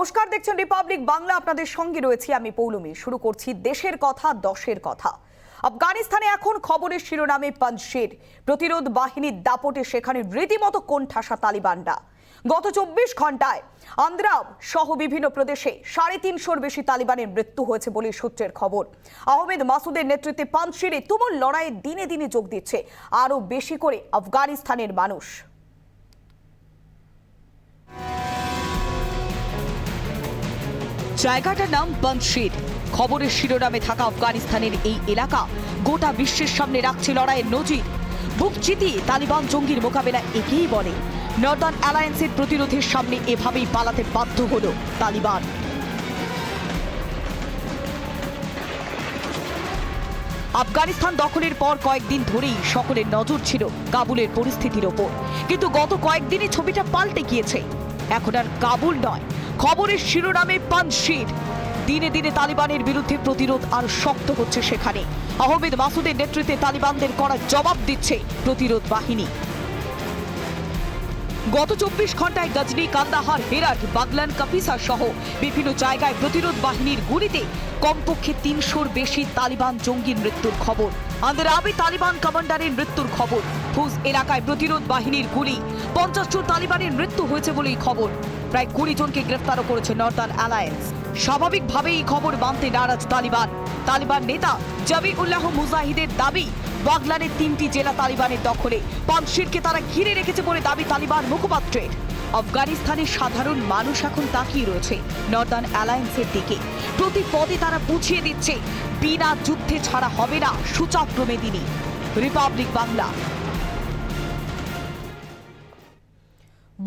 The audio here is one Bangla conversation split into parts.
নমস্কার, দেখছেন রিপাবলিক বাংলা। আপনাদের সঙ্গে রয়েছি আমি পৌলমী। শুরু করছি দেশের কথা, দশের কথা। আফগানিস্তানে এখন খবরের শিরোনামে পাঞ্জশির। প্রতিরোধ বাহিনীর দাপটে সেখানে রীতিমতো কোণঠাসা তালিবানরা। গত 24 ঘন্টায় আন্দ্রাব সহ বিভিন্ন প্রদেশে 350-র বেশি তালিবানের মৃত্যু হয়েছে বলে সূত্রের খবর। আহমেদ মাসুদের নেতৃত্বে পাঞ্জশিরে তুমুল লড়াইয়ে দিনে দিনে যোগ দিচ্ছে আরও বেশি করে আফগানিস্তানের মানুষ। জায়গাটার নাম পাঞ্জশির। খবরের শিরোনামে থাকা আফগানিস্তানের এই এলাকা গোটা বিশ্বের সামনে রাখছে লড়াইয়ের নজির। বুক চিতিয়ে তালিবান জঙ্গির মোকাবেলা একেই বলে। নর্দার্ন অ্যালায়েন্সের প্রতিরোধের সামনে এভাবেই পালাতে বাধ্য হল তালিবান। আফগানিস্তান দখলের পর কয়েকদিন ধরেই সকলের নজর ছিল কাবুলের পরিস্থিতির ওপর, কিন্তু গত কয়েকদিনে ছবিটা পাল্টে গিয়েছে। এখন আর কাবুল নয়, খবরের শিরোনামে পাঞ্জশির। দিনে দিনে তালিবানের বিরুদ্ধে প্রতিরোধ আর শক্ত হচ্ছে সেখানে। আহমেদ মাসুদের নেতৃত্বে তালিবানদের কড়া জবাব দিচ্ছে প্রতিরোধ বাহিনী। গত 24 ঘন্টায় গজনি, কান্দাহার, হেরাট, বাগলান, কাপিসা সহ বিভিন্ন জায়গায় প্রতিরোধ বাহিনীর গুলিতে কমপক্ষে 300-র বেশি তালিবান জঙ্গির মৃত্যুর খবর। আন্দ্রাবে তালিবান কমান্ডারের মৃত্যুর খবর। ফুজ এলাকায় প্রতিরোধ বাহিনীর গুলি 50 জন তালিবানের মৃত্যু হয়েছে বলেই খবর। প্রায় 20 জনকে গ্রেফতারও করেছে নর্দার্ন অ্যালায়েন্স। স্বাভাবিকভাবেই এই খবর মানতে নারাজ তালিবান। তালিবান নেতা জাবিউল্লাহ মুজাহিদের দাবি, বাগলানের 3টি জেলা তালিবানের দখলে। পাঞ্জশিরকে তারা ঘিরে রেখেছে বলে দাবি তালিবান মুখপাত্রের। আফগানিস্তানের সাধারণ মানুষ এখন তাকিয়ে রয়েছে নর্দার্ন অ্যালায়েন্সের দিকে। প্রতি পদে তারা বুঝিয়ে দিচ্ছে বিনা যুদ্ধে ছাড়া হবে না সূচক্রমে দিনই। রিপাবলিক বাংলা।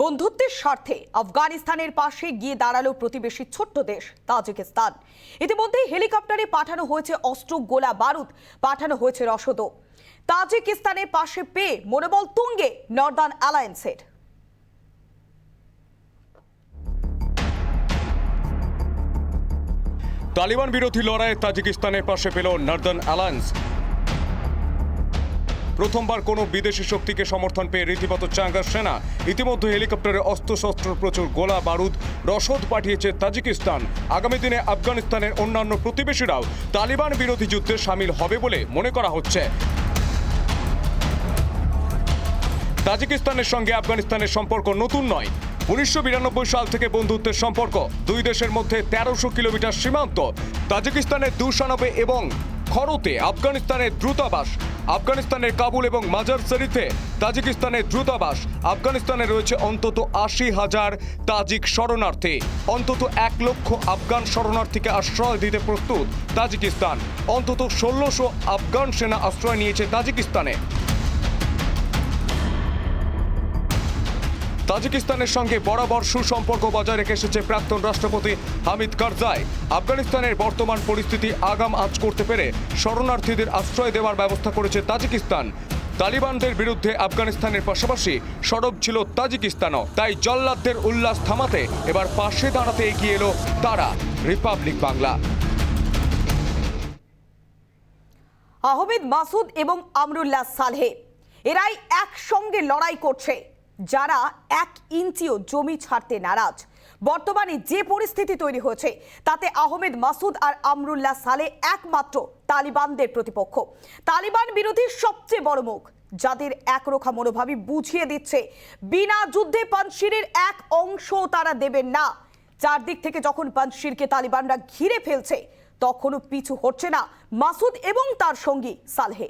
বন্ধুত্বের স্বার্থে আফগানিস্তানের পাশে গিয়ে দাঁড়ালো প্রতিবেশী ছোট্ট দেশ তাজিকিস্তান। ইতিমধ্যে হেলিকপ্টারে পাঠানো হয়েছে অস্ত্র, গোলা বারুদ, পাঠানো হয়েছে রসদও। তাজিকিস্তানের পাশে পেয়ে মনোবল তুঙ্গে নর্দার্ন অ্যালায়েন্সের। তালিবান বিরোধী লড়াইয়ে তাজিকিস্তানের পাশে পেল নর্দার্ন অ্যালায়েন্স। প্রথমবার কোনো বিদেশি শক্তিকে সমর্থন পেয়ে রীতিমতো চাঙ্গা সেনা। ইতিমধ্যে হেলিকপ্টারে অস্ত্রশস্ত্র, প্রচুর গোলা বারুদ, রসদ পাঠিয়েছে তাজিকিস্তান। আগামী দিনে আফগানিস্তানের অন্যান্য প্রতিবেশীরাও তালিবান বিরোধী যুদ্ধে সামিল হবে বলে মনে করা হচ্ছে। তাজিকিস্তানের সঙ্গে আফগানিস্তানের সম্পর্ক নতুন নয়। 1992 সাল থেকে বন্ধুত্বের সম্পর্ক। দুই দেশের মধ্যে 1300 কিলোমিটার সীমান্ত। তাজিকিস্তানের দুশানবে এবং খরতে আফগানিস্তানের দূতাবাস। আফগানিস্তানের কাবুল এবং মাজার শরীফে তাজিকিস্তানের দূতাবাস। আফগানিস্তানে রয়েছে অন্তত 80,000 তাজিক শরণার্থী। অন্তত 1 লক্ষ আফগান শরণার্থীকে আশ্রয় দিতে প্রস্তুত তাজিকিস্তান। অন্তত 1600 আফগান সেনা আশ্রয় নিয়েছে তাজিকিস্তানে। তাজিকিস্তানের সঙ্গে বরাবর সুসম্পর্ক বজায় রেখে এসেছে প্রাক্তন রাষ্ট্রপতি হামিদ কারজাই। আফগানিস্তানের বর্তমান পরিস্থিতি আগাম আঁচ করতে পেরে শরণার্থীদের আশ্রয় দেওয়ার ব্যবস্থা করেছে তাজিকিস্তান। তালিবানদের বিরুদ্ধে আফগানিস্তানের পাশাপাশি সরব ছিল তাজিকিস্তানও। তাই জল্লাদদের উল্লাস থামাতে এবার পাশে দাঁড়াতে এগিয়ে এলো তারা। রিপাবলিক বাংলা। আহমেদ মাসুদ এবং আমরুল্লাহ সালেহ এরাই একসঙ্গে লড়াই করছে, যারা 1 ইঞ্চিও জমি ছাড়তে নারাজ। বর্তমানে যে পরিস্থিতি তৈরি হয়েছে তাতে আহমেদ মাসুদ আর আমরুল্লাহ সালেহ একমাত্র তালিবানদের প্রতিপক্ষ। তালিবান বিরোধী সবচেয়ে বড় মুখ, যাদের একরোখা মনোভাবই বুঝিয়ে দিচ্ছে বিনা যুদ্ধে পাঞ্জশিরের এক অংশ তারা দেবেন না। চারদিক থেকে যখন পাঞ্জশিরকে তালিবানরা ঘিরে ফেলছে, তখনও পিছু হচ্ছে না মাসুদ এবং তার সঙ্গী সালেহ।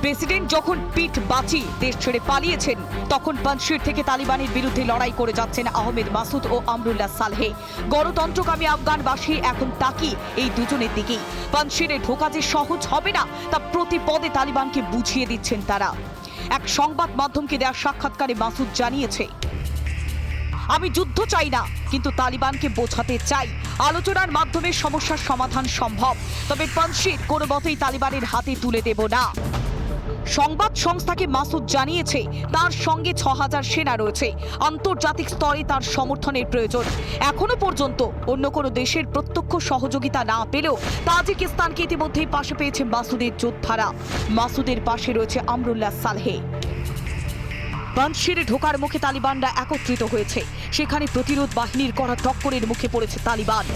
প্রেসিডেন্ট যখন পিঠ বাঁচিয়ে দেশ ছেড়ে পালিয়েছেন, তখন পাঞ্জশির থেকে তালিবানের বিরুদ্ধে লড়াই করে যাচ্ছেন আহমেদ মাসুদ ও আমরুল্লাহ সালেহ। গণতন্ত্রকামী আফগানবাসী এখন তাকিয়ে এই দুজনের দিকেই। পাঞ্জশিরে ঢোকা যে সহজ হবে না তা প্রতি পদে তালিবানকে বুঝিয়ে দিচ্ছেন তারা। এক সংবাদ মাধ্যমকে দেওয়া সাক্ষাৎকারে মাসুদ জানিয়েছে, আমি যুদ্ধ চাই না, কিন্তু তালিবানকে বোঝাতে চাই আলোচনার মাধ্যমে সমস্যার সমাধান সম্ভব। তবে পাঞ্জশির কোনো মতেই তালিবানের হাতে তুলে দেব না। সংবাদ সংস্থাকে মাসুদ জানিয়েছে তার সঙ্গে 6000 সেনা রয়েছে। আন্তর্জাতিক স্তরে তার সমর্থনের প্রয়োজন। এখনো পর্যন্ত অন্য কোনো দেশের প্রত্যক্ষ সহযোগিতা না পেলেও তাজিকিস্তানকে ইতিমধ্যেই পাশে পেয়েছে মাসুদের যোদ্ধারা। মাসুদের পাশে রয়েছে আমরুল্লাহ সালেহ। পানশিরে ঢোকার মুখে তালিবানরা একত্রিত হয়েছে। সেখানে প্রতিরোধ বাহিনীর করা টক্করের মুখে পড়েছে তালিবান।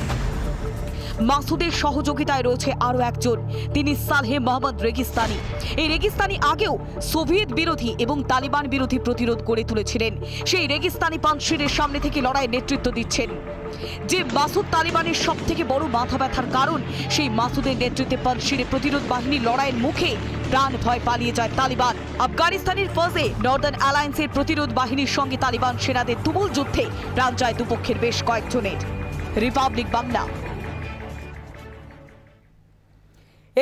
মাসুদের সহযোগিতায় রয়েছে আরও একজন, তিনি সালহে মোহাম্মদ রেগিস্তানি। এই রেগিস্তানি আগেও সোভিয়েত বিরোধী এবং তালিবান বিরোধী প্রতিরোধ গড়ে তুলেছিলেন। সেই রেগিস্তানি পানশিরের সামনে থেকে লড়াইয়ের নেতৃত্ব দিচ্ছেন। যে মাসুদ তালিবানের সব থেকে বড় মাথা ব্যথার কারণ, সেই মাসুদের নেতৃত্বে পানশিরে প্রতিরোধ বাহিনীর লড়াইয়ের মুখে প্রাণ ভয় পালিয়ে যায় তালিবান। আফগানিস্তানের ফজে নর্দার্ন অ্যালায়েন্সের প্রতিরোধ বাহিনীর সঙ্গে তালিবান সেনাদের তুমুল যুদ্ধে প্রাণ যায় দুপক্ষের বেশ কয়েকজনের। রিপাবলিক বাংলা।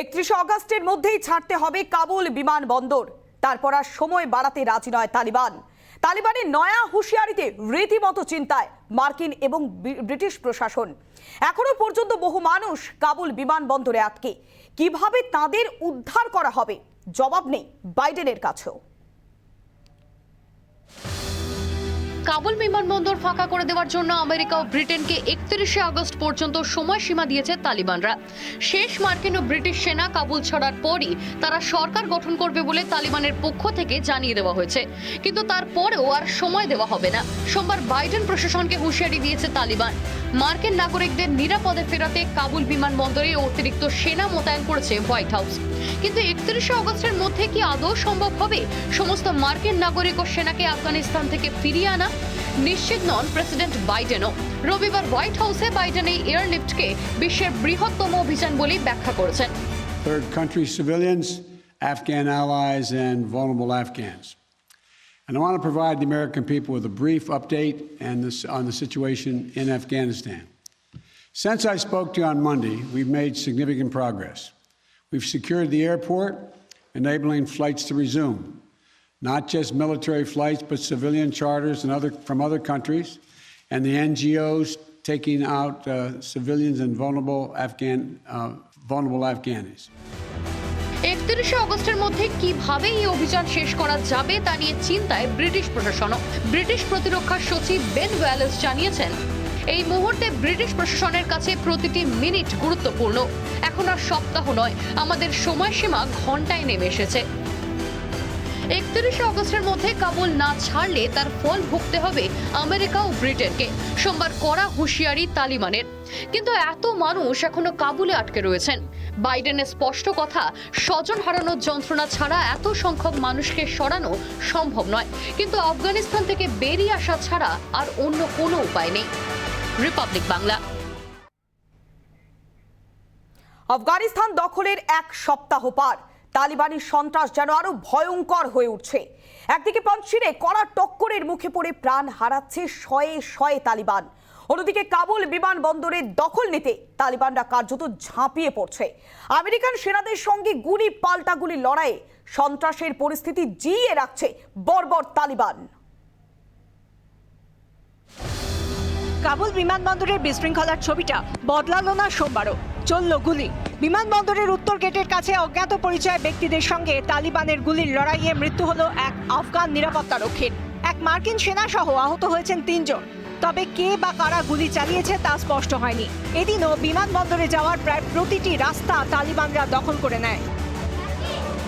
31 অগস্টের মধ্যেই ছাড়তে হবে কাবুল বিমানবন্দর, তারপর আর সময় বাড়াতে রাজি নয় তালিবান। তালিবানের নয়া হুঁশিয়ারিতে রীতিমতো চিন্তায় মার্কিন এবং ব্রিটিশ প্রশাসন। এখনো পর্যন্ত বহু মানুষ কাবুল বিমানবন্দরে আটকে। কিভাবে তাদের উদ্ধার করা হবে, জবাব নেই বাইডেনের কাছেও। কাবুল বিমানবন্দর ফাঁকা করে দেওয়ার জন্য আমেরিকা ও ব্রিটেনকে 31 আগস্ট পর্যন্ত সময়সীমা দিয়েছে তালিবানরা। শেষ মার্কিন ও ব্রিটিশ সেনা কাবুল ছাড়ার পরই তারা সরকার গঠন করবে বলে তালিবানের পক্ষ থেকে জানিয়ে দেওয়া হয়েছে, কিন্তু তারপরেও আর সময় দেওয়া হবে না। সোমবার বাইডেন প্রশাসনকে হুঁশিয়ারি দিয়েছে তালিবান। মার্কিন নাগরিকদের নিরাপদে ফেরাতে কাবুল বিমানবন্দরে অতিরিক্ত সেনা মোতায়েন করেছে হোয়াইট হাউস। কিন্তু 31 আগস্টের মধ্যে কি আদৌ সম্ভব হবে সমস্ত মার্কিন নাগরিক ও সেনাকে আফগানিস্তান থেকে ফিরিয়ে আনা? নিশ্চিত নন প্রেসিডেন্ট বাইডেনও। রবিবার হোয়াইট হাউসে বাইডেন এই এয়ারলিফটকে বিশ্বের বৃহত্তম অভিযান বলেই ব্যাখ্যা করেছেন। Third country civilians, Afghan allies, and vulnerable Afghans. And I want to provide the American people with a brief update on the situation in Afghanistan. Since I spoke to you on Monday, we've made significant progress. We've secured the airport, enabling flights to resume. Not just military flights, but civilian charters and from other countries, and the NGOs taking out civilians and vulnerable Afghanis. 31 আগস্টের মধ্যে কিভাবে এই অভিযান শেষ করা যাবে তা নিয়ে চিন্তায় ব্রিটিশ প্রশাসনও। ব্রিটিশ প্রতিরক্ষা সচিব বেন ওয়ালেস জানিয়েছেন, এই মুহূর্তে ব্রিটিশ প্রশাসনের কাছে প্রতিটি মিনিট গুরুত্বপূর্ণ। এখন আর সপ্তাহ নয়, আমাদের সময়সীমা ঘন্টায় নেমে এসেছে। 31 আগস্টের মধ্যে কাবুল না ছাড়লে তার ফল ভুগতে হবে আমেরিকা ও ব্রিটেনকে। সোমবার কড়া হুঁশিয়ারি তালিবানের। কিন্তু এত মানুষ এখনো কাবুলে আটকে রয়েছেন। বাইডেনের স্পষ্ট কথা, স্বজন হারানোর যন্ত্রণা ছাড়া এত সংখ্যক মানুষকে সরানো সম্ভব নয়, কিন্তু আফগানিস্তান থেকে বেরিয়ে আসা ছাড়া আর অন্য কোনো উপায় নেই। রিপাবলিক বাংলা। আফগানিস্তান দখলের এক সপ্তাহ পার, তালিবানি সন্ত্রাস যেন আরো ভয়ঙ্কর হয়ে উঠছে। একদিকে পানশিরে কড়া টক্করের মুখে পড়ে প্রাণ হারাচ্ছে শয়ে শয়ে তালিবান, অন্যদিকে কাবুল বিমানবন্দরের দখল নিতে তালিবানরা কার্যত ঝাঁপিয়ে পড়ছে। আমেরিকান সেনাদের সঙ্গে গুলি পাল্টা গুলি লড়াইয়ে সন্ত্রাসের পরিস্থিতি জিইয়ে রাখছে বর্বর তালিবান। কাবুল বিমানবন্দরের বিশৃঙ্খলার ছবিটা বদলালো না সোমবারও, চলল গুলি। বিমানবন্দরের উত্তর গেটের কাছে অজ্ঞাত পরিচয় ব্যক্তিদের সঙ্গে তালিবানের গুলির লড়াইয়ে মৃত্যু হলো এক আফগান নিরাপত্তারক্ষীর। এক মার্কিন সেনা সহ আহত হয়েছেন 3 জন। তবে কে বা কারা গুলি চালিয়েছে তা স্পষ্ট হয়নি। এদিনও বিমানবন্দরে যাওয়ার প্রায় প্রতিটি রাস্তা তালিবানরা দখল করে নেয়।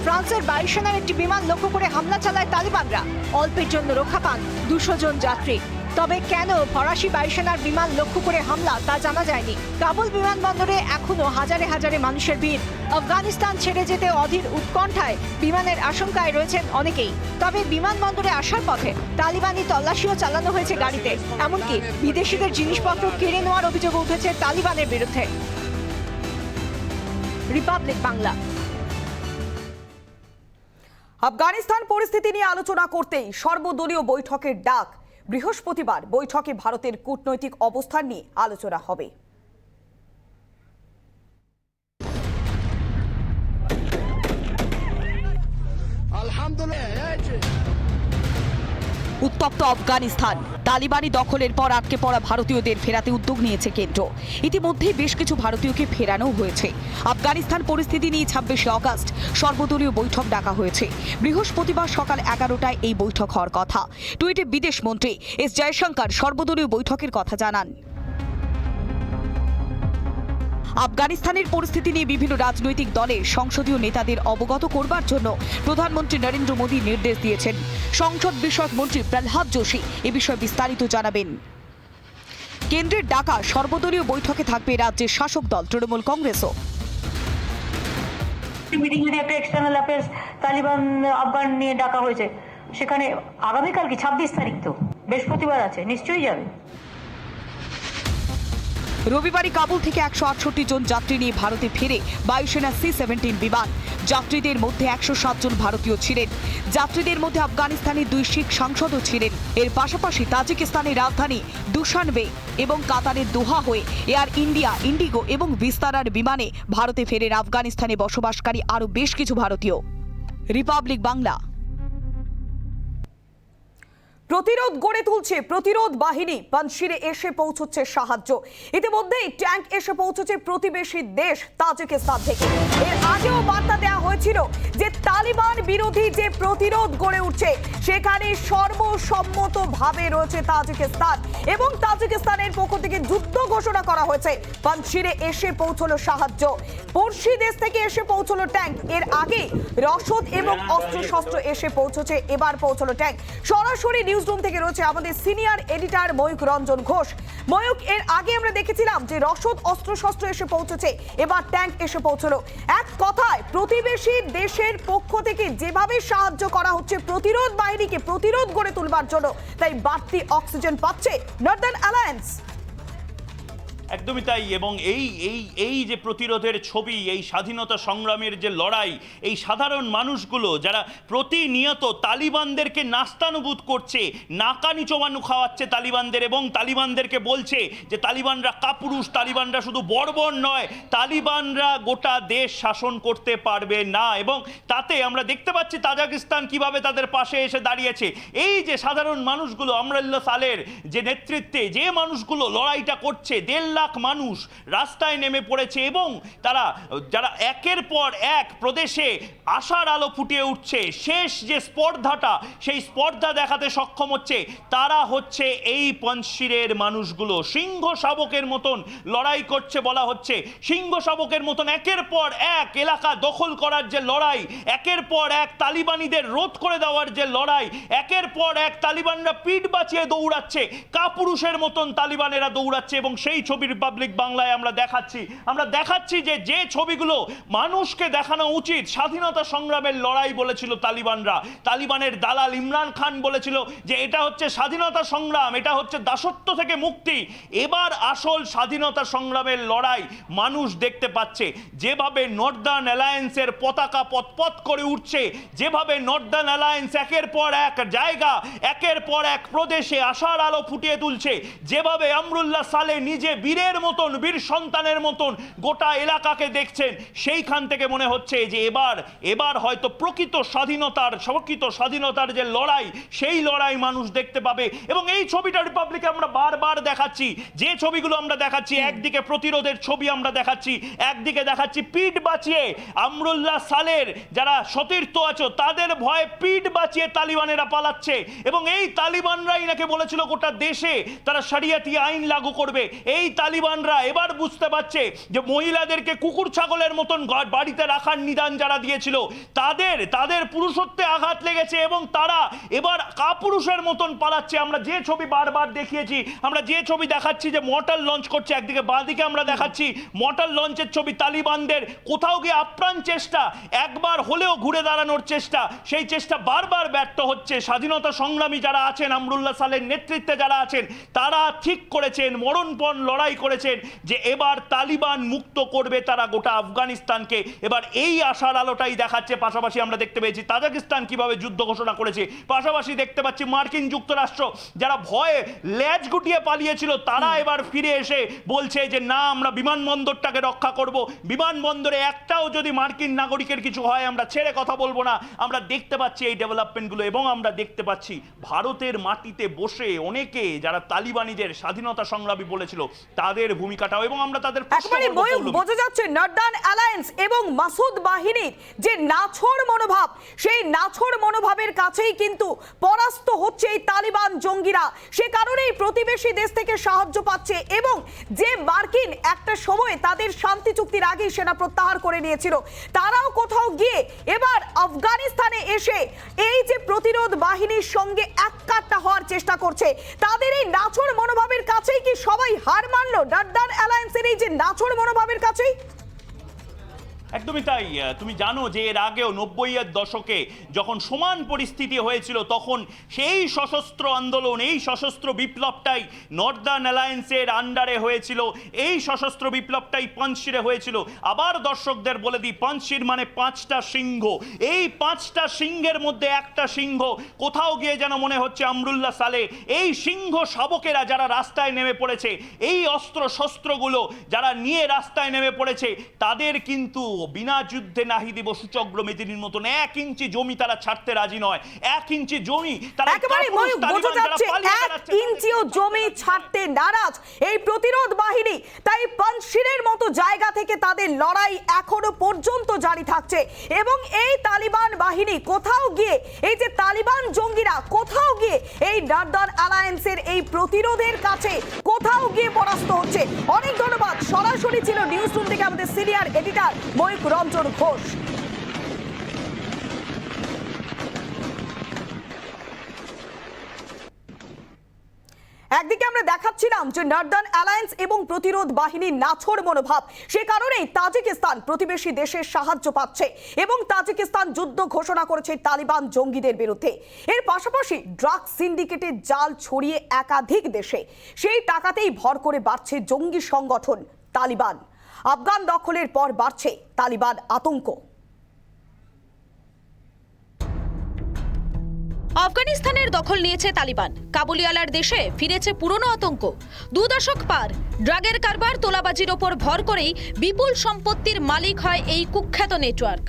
ফ্রান্সের বায়ুসেনার একটি বিমান লক্ষ্য করে হামলা চালায় তালিবানরা। অল্পের জন্য রক্ষা পান 200 জন যাত্রী। তবে কেন ফরাসি বায়ুসেনার বিমান লক্ষ্য করে হামলা তা জানা যায়নি। কাবুল বিমানবন্দরে এখনো হাজারে হাজারে মানুষের ভিড়। আফগানিস্তান ছেড়ে যেতে অধীর উৎকণ্ঠায় বিমানের আশঙ্কায় রয়েছেন অনেকেই। তবে বিমানবন্দরে আসার পথে তালিবানি তল্লাশিও চালানো হয়েছে গাড়িতে। এমনকি বিদেশিদের জিনিসপত্র কেড়ে নেওয়ার অভিযোগ উঠেছে তালিবানের বিরুদ্ধে। রিপাবলিক বাংলা। আফগানিস্তান পরিস্থিতি নিয়ে আলোচনা করতেই সর্বদলীয় বৈঠকের ডাক। বৃহস্পতিবার বৈঠকে ভারতের কূটনৈতিক অবস্থান নিয়ে আলোচনা হবে। উত্তপ্ত আফগানিস্তান, তালিবানি দখলের পর আটকে পড়া ভারতীয়দের ফেরাতে উদ্যোগ নিয়েছে কেন্দ্র। ইতিমধ্যেই বেশ কিছু ভারতীয়কে ফেরানো হয়েছে। আফগানিস্তান পরিস্থিতি নিয়ে 26 আগস্ট সর্বদলীয় বৈঠক ডাকা হয়েছে। বৃহস্পতিবার সকাল 11টায় এই বৈঠক হওয়ার কথা। টুইটে বিদেশ মন্ত্রী এস জয়শঙ্কর সর্বদলীয় বৈঠকের কথা জানান। আফগানিস্তানের পরিস্থিতি নিয়ে বিভিন্ন রাজনৈতিক দলের সংসদীয় নেতাদের অবগত করবার জন্য প্রধানমন্ত্রী নরেন্দ্র মোদী নির্দেশ দিয়েছেন। সংসদ বিষয়ক মন্ত্রী প্রহ্লাদ যোশী এ বিষয়ে বিস্তারিত জানাবেন। কেন্দ্রের ডাকা সর্বদলীয় বৈঠকে থাকবে রাজ্যের শাসক দল তৃণমূল কংগ্রেসও। মিটিং যদি একটা এক্সটার্নাল অ্যাফেয়ার্স তালিবান আফগান নিয়ে ডাকা হয়েছে, সেখানে আগামীকাল কি 26 তারিখ, তো বৃহস্পতিবার আছে, নিশ্চয়ই যাবে। রবিবারই কাবুল থেকে 168 জন যাত্রী নিয়ে ভারতে ফিরে বায়ুসেনা C-17 বিমান। যাত্রীদের মধ্যে 107 জন ভারতীয় ছিলেন। যাত্রীদের মধ্যে আফগানিস্তানের 2 শিখ সাংসদও ছিলেন। এর পাশাপাশি তাজিকিস্তানের রাজধানী দুশানবে এবং কাতারের দোহা হয়ে এয়ার ইন্ডিয়া, ইন্ডিগো এবং বিস্তারার বিমানে ভারতে ফেরেন আফগানিস্তানে বসবাসকারী আরও বেশ কিছু ভারতীয়। রিপাবলিক বাংলা। প্রতিরোধ গড়ে তুলছে প্রতিরোধ বাহিনী, পানশিরে এসে পৌঁছচ্ছে সাহায্য। ইতিমধ্যেই ট্যাঙ্ক এসে পৌঁছেছে প্রতিবেশী দেশ তাজিকিস্তান থেকে। এর আগেও বার্তা দেওয়া হয়েছিল যে তালিবান বিরোধী যে প্রতিরোধ গড়ে উঠছে সেখানে সর্বসম্মতভাবে রয়েছে তাজিকিস্তান এবং তাজিকিস্তানের পক্ষ থেকে যুদ্ধ ঘোষণা করা হয়েছে। পানশিরে এসে পৌঁছলো সাহায্য, পড়শি দেশ থেকে এসে পৌঁছলো ট্যাঙ্ক। এর আগে রসদ এবং অস্ত্রশস্ত্র এসে পৌঁছেছে, এবার পৌঁছলো ট্যাঙ্ক। সরাসরি নিউজরুম থেকে রয়েছে আমাদের সিনিয়র এডিটর ময়ূক রঞ্জন ঘোষ। ময়ূক, এর আগে আমরা দেখেছিলাম যে রসদ অস্ত্রশস্ত্র এসে পৌঁছেছে, এবার ট্যাঙ্ক এসে পৌঁছলো। এক কথায় প্রতিবেশী দেশের পক্ষ থেকে যেভাবে সাহায্য করা হচ্ছে প্রতিরোধ বাহিনীকে প্রতিরোধ গড়ে তুলবার জন্য, তাই বাড়তি অক্সিজেন পাচ্ছে নর্দার্ন অ্যালায়েন্স। একদমই তাই। এবং এই যে প্রতিরোধের ছবি, এই স্বাধীনতা সংগ্রামের যে লড়াই, এই সাধারণ মানুষগুলো যারা প্রতিনিয়ত তালিবানদেরকে নাস্তানুবুদ করছে, নাকানি চোবানো খাওয়াচ্ছে তালিবানদের এবং তালিবানদেরকে বলছে যে তালিবানরা কাপুরুষ, তালিবানরা শুধু বর্বর নয়, তালিবানরা গোটা দেশ শাসন করতে পারবে না। এবং তাতে আমরা দেখতে পাচ্ছি তাজিকিস্তান কিভাবে তাদের পাশে এসে দাঁড়িয়েছে। এই যে সাধারণ মানুষগুলো, আমরুল্লাহ সালের যে নেতৃত্বে যে মানুষগুলো লড়াইটা করছে, 1.5 লাখ মানুষ রাস্তায় নেমে পড়েছে এবং তারা যারা একের পর এক প্রদেশে আশার আলো ফুটিয়ে উঠছে, শেষ যে স্পর্ধাটা সেই স্পর্ধা দেখাতে সক্ষম হচ্ছে, তারা হচ্ছে এই পানশিরের মানুষগুলো। সিংহ শাবকের মতন লড়াই করছে বলা হচ্ছে, সিংহ শাবকের মতন একের পর এক এলাকা দখল করার যে লড়াই, একের পর এক তালিবানিদের রোধ করে দেওয়ার যে লড়াই, একের পর এক তালিবানরা পিঠ বাঁচিয়ে দৌড়াচ্ছে, কাপুরুষের মতন তালিবানেরা দৌড়াচ্ছে। এবং সেই ছবি রিপাবলিক বাংলায় আমরা দেখাচ্ছি যে ছবিগুলো মানুষকে দেখানো উচিত। স্বাধীনতা সংগ্রামের লড়াই বলেছিল তালিবানরা, তালিবানের দালাল ইমরান খান বলেছিল যে এটা হচ্ছে স্বাধীনতা সংগ্রাম, এটা হচ্ছে দাসত্ব থেকে মুক্তি। এবার আসল স্বাধীনতা সংগ্রামের লড়াই মানুষ দেখতে পাচ্ছে। যেভাবে নর্দার্ন অ্যালায়েন্সের পতাকা পথ করে উঠছে, যেভাবে নর্দার্ন অ্যালায়েন্স একের পর এক জায়গা, একের পর এক প্রদেশে আশার আলো ফুটিয়ে তুলছে, যেভাবে আমরুল্লাহ সালে নিজে বীরের মতন, বীর সন্তানের মতন গোটা এলাকাকে দেখছেন, সেইখান থেকে মনে হচ্ছে যে এবার হয়তো প্রকৃত স্বাধীনতার যে লড়াই, সেই লড়াই মানুষ দেখতে পাবে। এবং এই ছবিটা রিপাবলিকে আমরা বারবার দেখাচ্ছি, যে ছবিগুলো আমরা দেখাচ্ছি, একদিকে প্রতিরোধের ছবি আমরা দেখাচ্ছি, একদিকে দেখাচ্ছি পিঠ বাঁচিয়ে আমরুল্লাহ সালের যারা সতীর্থ আছো তাদের ভয়ে পিঠ বাঁচিয়ে তালিবানেরা পালাচ্ছে। এবং এই তালিবানরাই নাকি বলেছিল গোটা দেশে তারা শরিয়াতি আইন লাগু করবে। এই তালিবানরা এবার বুঝতে পারছে যে মহিলাদেরকে কুকুর ছাগলের মতন বাড়িতে রাখার নিদান যারা দিয়েছিল তাদের পুরুষত্বে আঘাত লেগেছে এবং তারা এবার কাপুরুষের মতন পালাচ্ছে। আমরা যে ছবি বারবার দেখিয়েছি, আমরা যে ছবি দেখাচ্ছি যে মর্টার লঞ্চ করছে, একদিকে বাঁদিকে আমরা দেখাচ্ছি মর্টার লঞ্চের ছবি, তালিবানদের কোথাও গিয়ে আপ্রাণ চেষ্টা, একবার হলেও ঘুরে দাঁড়ানোর চেষ্টা, সেই চেষ্টা বারবার ব্যর্থ হচ্ছে। স্বাধীনতা সংগ্রামী যারা আছেন, আমরুল্লাহ সালের নেতৃত্বে যারা আছেন, তারা ঠিক করেছেন, মরণপণ লড়াই করেছেন যে এবার তালিবান মুক্ত করবে তারা গোটা আফগানিস্তানকে। এবার এই আশার আলোটাই দেখাচ্ছে। পাশাপাশি আমরা দেখতে পেয়েছি তাজিকিস্তান কিভাবে যুদ্ধ ঘোষণা করেছে, পাশাপাশি দেখতে পাচ্ছি মার্কিন যুক্তরাষ্ট্র যারা ভয়ে লেজ গুটিয়ে পালিয়েছিল, তারা এবার ফিরে এসে বলছে যে না, আমরা বিমানবন্দরটাকে রক্ষা করব, বিমানবন্দরে একটাও যদি মার্কিন নাগরিকের কিছু হয় আমরা ছেড়ে কথা বলবো না। আমরা দেখতে পাচ্ছি এই ডেভেলপমেন্টগুলো এবং আমরা দেখতে পাচ্ছি ভারতের মাটিতে বসে অনেকে যারা তালিবানিদের স্বাধীনতা সংগ্রামী বলেছিল তাদের ভূমিকাটাও, এবং আমরা তাদের একেবারে বোঝা যাচ্ছে নর্দার্ন অ্যালায়েন্স এবং মাসুদ বাহিনীর যে নাছোড় মনোভাব, সেই নাছোড় মনোভাবের কাছেই কিন্তু পরাস্ত হচ্ছে এই তালিবান জঙ্গিরা। সে কারণেই প্রতিবেশী দেশ থেকে সাহায্য পাচ্ছে, এবং যে মার্কিন একটা সময় তাদের শান্তি চুক্তির আগেই সেনা প্রত্যাহার করে নিয়েছিল, তারাও কোথাও গিয়ে এবার আফগানিস্তানে এসে এই যে প্রতিরোধ বাহিনীর সঙ্গে এককাট্টা হওয়ার চেষ্টা করছে। তাদের এই নাছোড় মনোভাবের কাছেই কি সবাই হার মানলো? নর্দার্ন অ্যালায়েন্সের এই যে নাছোড় মনোভাবের কাছেই? একদমই তাই। তুমি জানো যে এর আগেও 90-এর দশকে যখন সমান পরিস্থিতি হয়েছিল, তখন সেই সশস্ত্র আন্দোলন, এই সশস্ত্র বিপ্লবটাই নর্দার্ন অ্যালায়েন্সের আন্ডারে হয়েছিল, এই সশস্ত্র বিপ্লবটাই পাঞ্চশিরে হয়েছিল। আবার দর্শকদের বলে দিই, পাঞ্চশির মানে 5টা সিংহ। এই 5টা সিংহের মধ্যে একটা সিংহ কোথাও গিয়ে যেন মনে হচ্ছে আমরুল্লাহ সালেহ। এই সিংহ শাবকেরা যারা রাস্তায় নেমে পড়েছে, এই অস্ত্র শস্ত্রগুলো যারা নিয়ে রাস্তায় নেমে পড়েছে, তাদের কিন্তু বিনা যুদ্ধে নাহি দিব সূচগ্র মেদিনীর মতন 1 ইঞ্চি জমি তারা ছাড়তে রাজি নয়। 1 ইঞ্চি জমি তারা একেবারে বোঝা যাচ্ছে 1 ইঞ্চিও জমি ছাড়তে নারাজ এই প্রতিরোধ বাহিনী। তাই পাঞ্চশিরের মতো জায়গা থেকে তাদের লড়াই এখনো পর্যন্ত জারি থাকছে, এবং এই তালিবান বাহিনী কোথাও গিয়ে, এই যে তালিবান জঙ্গিরা কোথাও গিয়ে এই নর্দার্ন অ্যালায়েন্সের এই প্রতিরোধের কাছে কোথাও গিয়ে পরাস্ত হচ্ছে। অনেক ধন্যবাদ। সরাসরি ছিল নিউজ রুম থেকে আমাদের সিনিয়র এডিটর ময়ূক রঞ্জন ঘোষ। একদিকে আমরা দেখাচ্ছিলাম যে নর্দার্ন অ্যালায়েন্স এবং প্রতিরোধ বাহিনীর নাছোড় মনোভাব, সে কারণেই তাজিকিস্তান প্রতিবেশী দেশের সাহায্য পাচ্ছে, এবং তাজিকিস্তান যুদ্ধ ঘোষণা করেছে তালিবান জঙ্গিদের বিরুদ্ধে। এর পাশাপাশি ড্রাগ সিন্ডিকেটের জাল ছড়িয়ে একাধিক দেশে, সেই টাকাতেই ভর করে বাড়ছে জঙ্গি সংগঠন তালিবান। আফগান দখলের পর বাড়ছে তালিবান আতঙ্ক। আফগানিস্তানের দখল নিয়েছে তালিবান। কাবুলিওয়ালার দেশে ফিরেছে পুরনো আতঙ্ক। 2 দশক পার ড্রাগের কারবার, তোলাবাজির ওপর ভর করেই বিপুল সম্পত্তির মালিক হয় এই কুখ্যাত নেটওয়ার্ক।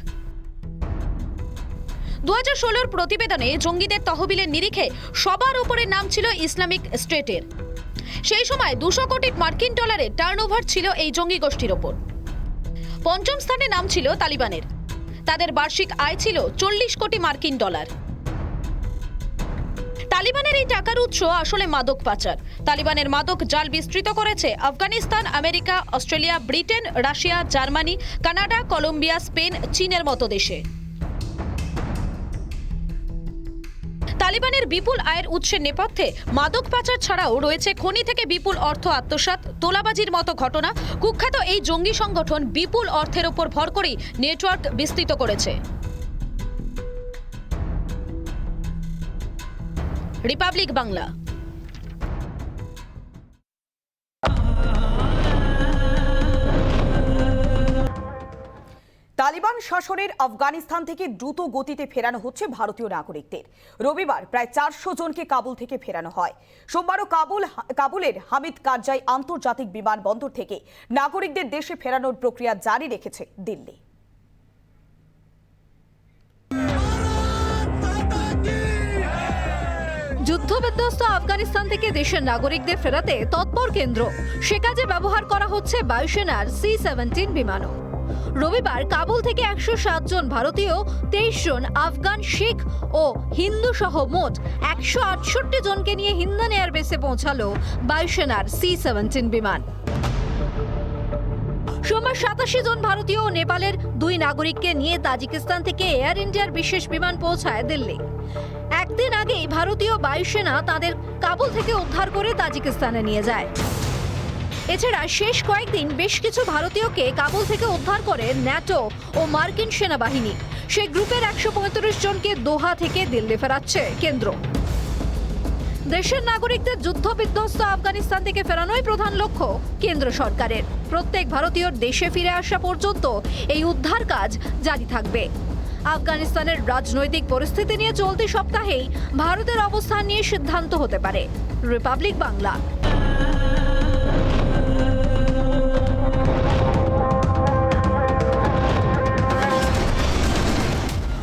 2016 প্রতিবেদনে জঙ্গিদের তহবিলের নিরিখে সবার উপরে নাম ছিল ইসলামিক স্টেটের। সেই সময় 200 কোটি মার্কিন ডলারের টার্নওভার ছিল এই জঙ্গি গোষ্ঠীর ওপর। 5ম স্থানে নাম ছিল তালিবানের। তাদের বার্ষিক আয় ছিল 40 কোটি মার্কিন ডলার। তালিবানের এই টাকার উৎস আসলে মাদক পাচার। তালিবানের মাদক জাল বিস্তৃত করেছে Afghanistan, America, Australia, Britain, Russia, Germany, Canada, Colombia, Spain, চীনের মতো দেশে। তালিবানের বিপুল আয়ের উৎসের নেপথ্যে মাদক পাচার ছাড়াও রয়েছে খনি থেকে বিপুল অর্থ আত্মসাৎ, তোলাবাজির মতো ঘটনা। কুখ্যাত এই জঙ্গি সংগঠন বিপুল অর্থের ওপর ভর করেই নেটওয়ার্ক বিস্তৃত করেছে। রিপাবলিক বাংলা। তালিবান শাসনের আফগানিস্তান থেকে দ্রুত গতিতে ফেরানো হচ্ছে ভারতীয় নাগরিকদের। রবিবার প্রায় 400 জনকে কাবুল থেকে ফেরানো হয়। সোমবারও কাবুলের হামিদ কারজাই আন্তর্জাতিক বিমানবন্দর থেকে নাগরিকদের দেশে ফেরানোর প্রক্রিয়া জারি রেখেছে দিল্লি। যুদ্ধবিধ্বস্ত আফগানিস্তান থেকে দেশের নাগরিকদের ফেরাতে তৎপর কেন্দ্র। সে কাজে ব্যবহার করা হচ্ছে বায়ুসেনার C-17 বিমানও। রবিবার কাবুল থেকে 107 জন ভারতীয়, 23 জন আফগান, শিখ ও হিন্দু সহ মোট 168 জনকে নিয়ে হিন্দান এয়ারবেসে পৌঁছালো বায়ুসেনার C-17 বিমান। সোমবার 87 জন ভারতীয় ও নেপালের 2 নাগরিককে নিয়ে তাজিকিস্তান থেকে এয়ার ইন্ডিয়ার বিশেষ বিমান পৌঁছায় দিল্লি। একদিন আগেই ভারতীয় বায়ুসেনা তাদের কাবুল থেকে উদ্ধার করে তাজিকিস্তানে নিয়ে যায়। এছাড়া শেষ কয়েকদিন বেশ কিছু ভারতীয়কে কাবুল থেকে উদ্ধার করে ন্যাটো ও মার্কিন সেনাবাহিনী। সেই গ্রুপের 135 জনকে দোহা থেকে দিল্লি ফেরাচ্ছে কেন্দ্র। দেশের নাগরিকদের যুদ্ধবিধ্বস্ত আফগানিস্তান থেকে ফেরানোই প্রধান লক্ষ্য কেন্দ্র সরকারের। প্রত্যেক ভারতীয়র দেশে ফিরে আসা পর্যন্ত এই উদ্ধার কাজ জারি থাকবে। আফগানিস্তানের রাজনৈতিক পরিস্থিতি নিয়ে চলতি সপ্তাহেই ভারতের অবস্থান নিয়ে সিদ্ধান্ত হতে পারে। রিপাবলিক বাংলা।